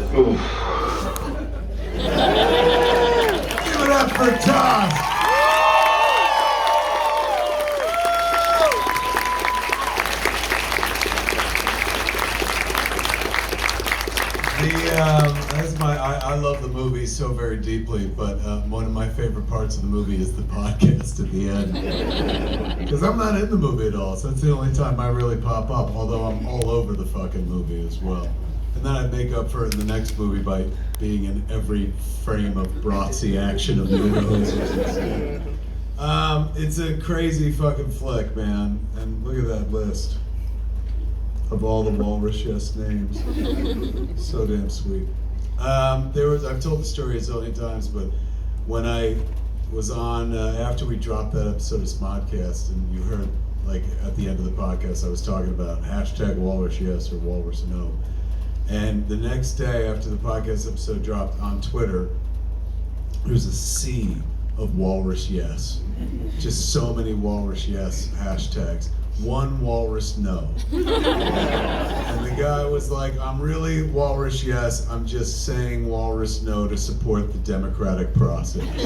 Give it up for Tusk! I love the movie so very deeply, but one of my favorite parts of the movie is the podcast at the end. Because I'm not in the movie at all, so that's the only time I really pop up, although I'm all over the fucking movie as well. And then I make up for it in the next movie by being in every frame of Bratzy action of the universe. It's a crazy fucking flick, man. And look at that list of all the Walrus Yes names. So damn sweet. I've told the story a zillion times, but when I was on, after we dropped that episode of Smodcast, and you heard, like, at the end of the podcast, I was talking about hashtag Walrus Yes or Walrus No. And the next day after the podcast episode dropped on Twitter, there was a sea of Walrus Yes. Just so many Walrus Yes hashtags. One Walrus No. And the guy was like, I'm really Walrus Yes, I'm just saying Walrus No to support the democratic process. Which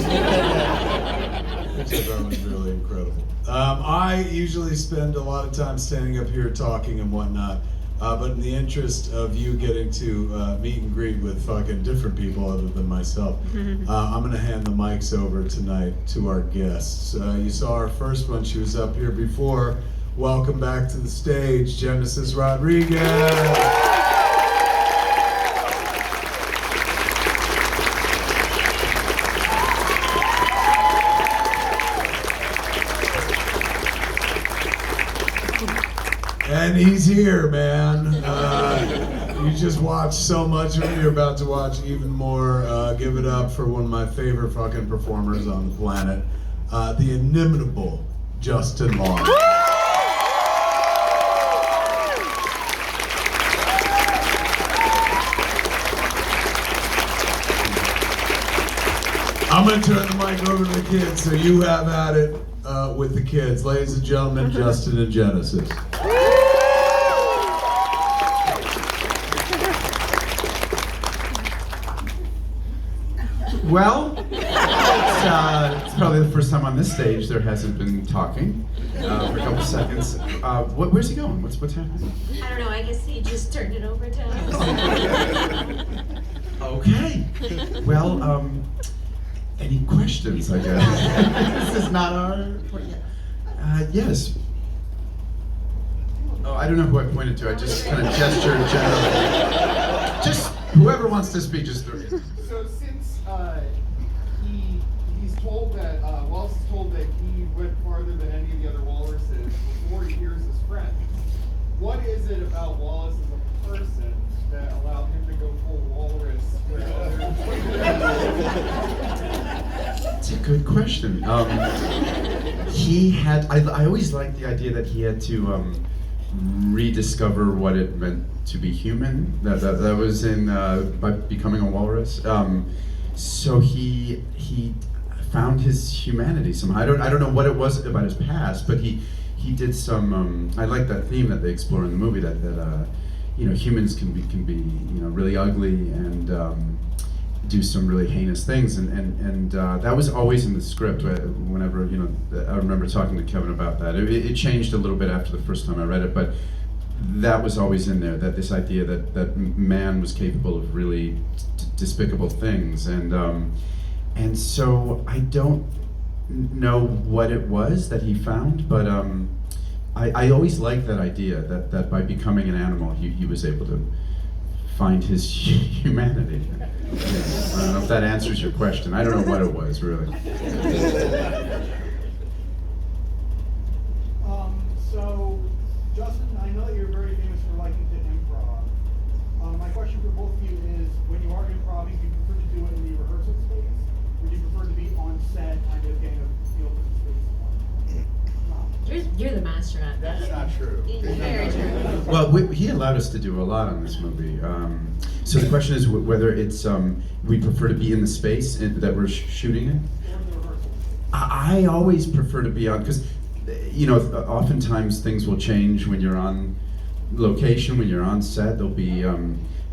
I thought was really incredible. I usually spend a lot of time standing up here talking and whatnot, but in the interest of you getting to meet and greet with fucking different people other than myself, I'm gonna hand the mics over tonight to our guests. You saw our first one, she was up here before. Welcome back to the stage, Genesis Rodriguez. And he's here, man. You just watched so much of it, you're about to watch even more. Give it up for one of my favorite fucking performers on the planet, the inimitable Justin Long. I'm going to turn the mic over to the kids, so you have at it with the kids. Ladies and gentlemen, Justin and Genesis. Well, it's probably the first time on this stage there hasn't been talking for a couple seconds. Where's he going? What's happening? I don't know, I guess he just turned it over to us. Okay. Well, any questions, I guess? This is not our... yes. Oh, I don't know who I pointed to. I just kind of gestured generally. Just whoever wants to speak, just... So since he's told that, Wallace is told that he went farther than any of the other walruses before he hears his friend, what is it about Wallace as a person that allowed him to go full walrus where That's a good question. He had, I always liked the idea that he had to rediscover what it meant to be human. That was in, by becoming a walrus. So he found his humanity somehow. I don't know what it was about his past, but he did some, I like that theme that they explore in the movie, that you know, humans can be you know, really ugly and do some really heinous things, and that was always in the script. Whenever, you know, I remember talking to Kevin about that. It changed a little bit after the first time I read it, but that was always in there. That this idea that man was capable of really despicable things, and so I don't know what it was that he found, but I always liked that idea that by becoming an animal, he was able to find his humanity. Yeah. I don't know if that answers your question. I don't know what it was, really. So, Justin, I know that you're very famous for liking to improv. My question for both of you is, when you are improvising, do you prefer to do it in the rehearsal space, or do you prefer to be on set, kind of getting a feel for the space? You're the master at that. That's not true. Very true. Well, he allowed us to do a lot on this movie. So the question is whether it's we prefer to be in the space that we're shooting in. I always prefer to be on, because you know, oftentimes things will change when you're on location, when you're on set. There'll be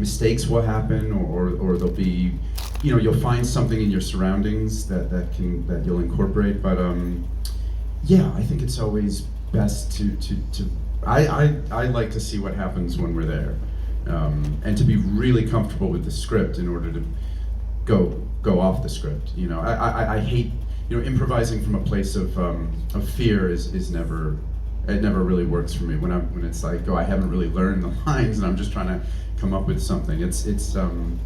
mistakes will happen, or there'll be, you'll find something in your surroundings that you'll incorporate. But yeah, I think it's always best to I like to see what happens when we're there, and to be really comfortable with the script in order to go off the script. I hate improvising from a place of fear is never. It never really works for me when it's like, I haven't really learned the lines and I'm just trying to come up with something. It's and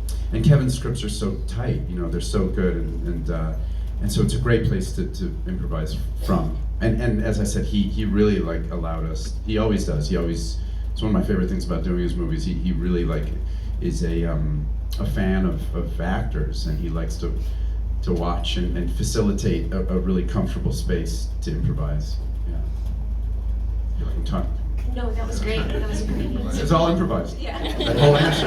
Kevin's scripts are so tight, they're so good, and so it's a great place to improvise from. And as I said, he really allowed us. He always does. It's one of my favorite things about doing his movies. He really is a fan of actors, and he likes to watch and facilitate a really comfortable space to improvise. Yeah. You're like, I'm talking. No, that was great. That was a great answer. It's all improvised. Yeah. That whole answer.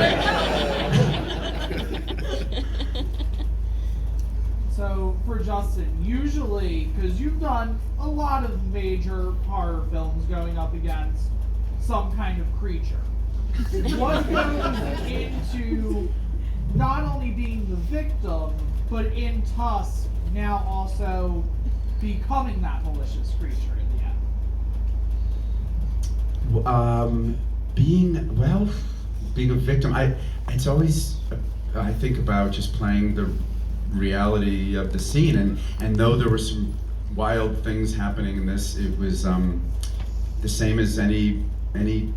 So for Justin, usually, because you've done a lot of major horror films going up against some kind of creature, what goes into not only being the victim, but in Tusk now also becoming that malicious creature in the end? Being a victim, it's always, I think about just playing the reality of the scene, and though there were some wild things happening in this, it was the same as any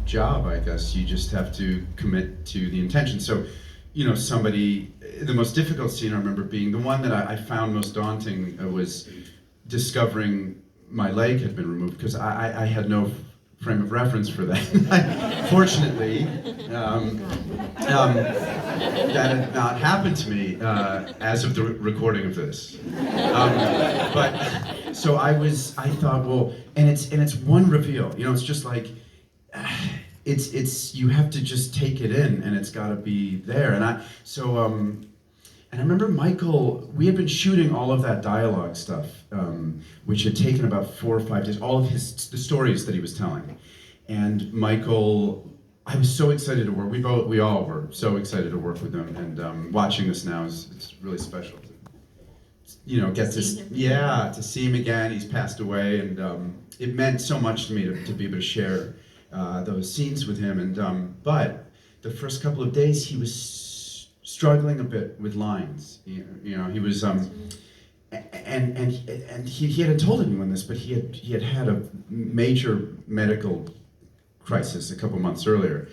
job, I guess. You just have to commit to the intention. So, the most difficult scene I remember being the one that I found most daunting was discovering my leg had been removed, because I had no frame of reference for that. Fortunately, that had not happened to me as of the recording of this. But so I thought, well, and it's one reveal. It's just like it's you have to just take it in, and it's got to be there. And I remember Michael, we had been shooting all of that dialogue stuff, which had taken about 4 or 5 days, all of the stories that he was telling. And Michael, I was so excited to work, we all were so excited to work with him, and watching this now it's really special to, get to see him again. He's passed away, and it meant so much to me to be able to share those scenes with him. And but the first couple of days he was struggling a bit with lines. He was and he hadn't told anyone this, but he had a major medical crisis a couple months earlier,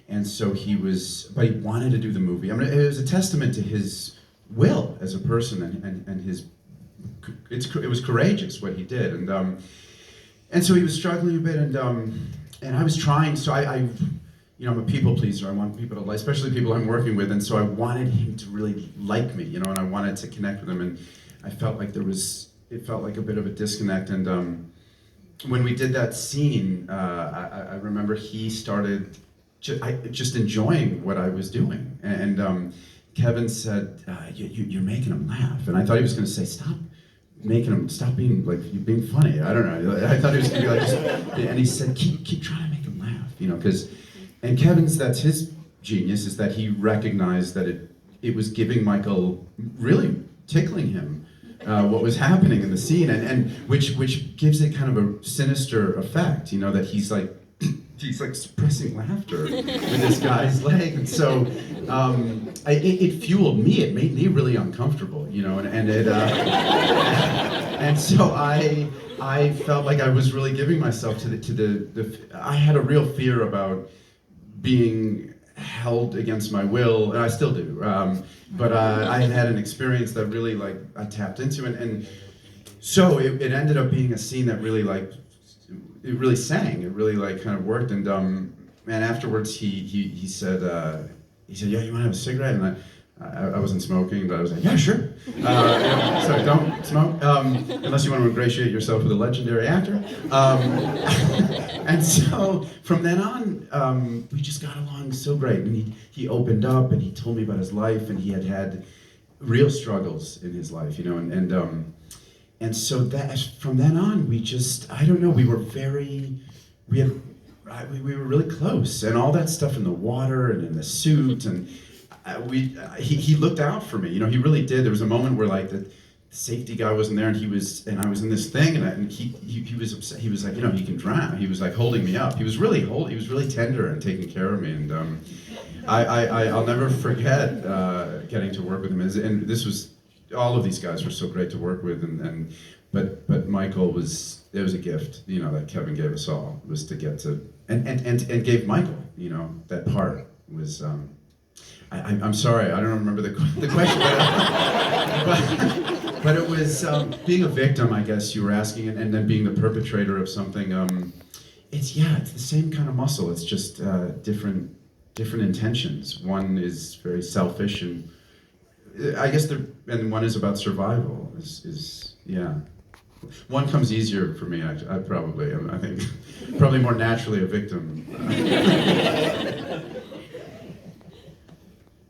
and so he wanted to do the movie. I mean, it was a testament to his will as a person, and his it was courageous what he did, and so he was struggling a bit, and I was trying. So I'm a people pleaser. I want people to like, especially people I'm working with, and so I wanted him to really like me, and I wanted to connect with him, and I felt like it felt like a bit of a disconnect, and when we did that scene, I remember he started just enjoying what I was doing, and Kevin said, "You're making him laugh," and I thought he was going to say, "Stop being you're being funny." I don't know. I thought he was going to be and he said, "Keep trying to make him laugh," because. And that's his genius, is that he recognized that it was giving Michael, really tickling him, what was happening in the scene, and which gives it kind of a sinister effect, that he's suppressing laughter with this guy's leg, and so it fueled me. It made me really uncomfortable, and it and so I felt like I was really giving myself to the I had a real fear about being held against my will, and I still do, but I had an experience that really I tapped into, and so it ended up being a scene that really it really sang, it really kind of worked, and afterwards he said, "Yeah, you want to have a cigarette?" And I wasn't smoking, but I was like, "Yeah, sure." So don't smoke unless you want to ingratiate yourself with a legendary actor. And so from then on, we just got along so great. And he opened up, and he told me about his life, and he had real struggles in his life, and so that from then on, we just, I don't know, we had we were really close, and all that stuff in the water and in the suit, and he looked out for me. You know, he really did. There was a moment where like the safety guy wasn't there, and I was in this thing, and he was upset. He was like, you know, he can drown. He was like holding me up. He was really tender and taking care of me, and I'll never forget getting to work with him. And this was, all of these guys were so great to work with, but Michael was a gift, you know, that Kevin gave us all, was to get to and gave Michael, you know, that part was. I'm sorry, I don't remember the question, but it was being a victim, I guess you were asking, and then being the perpetrator of something. It's the same kind of muscle. It's just different intentions. One is very selfish, and I guess and one is about survival. Yeah. One comes easier for me. I think probably more naturally a victim.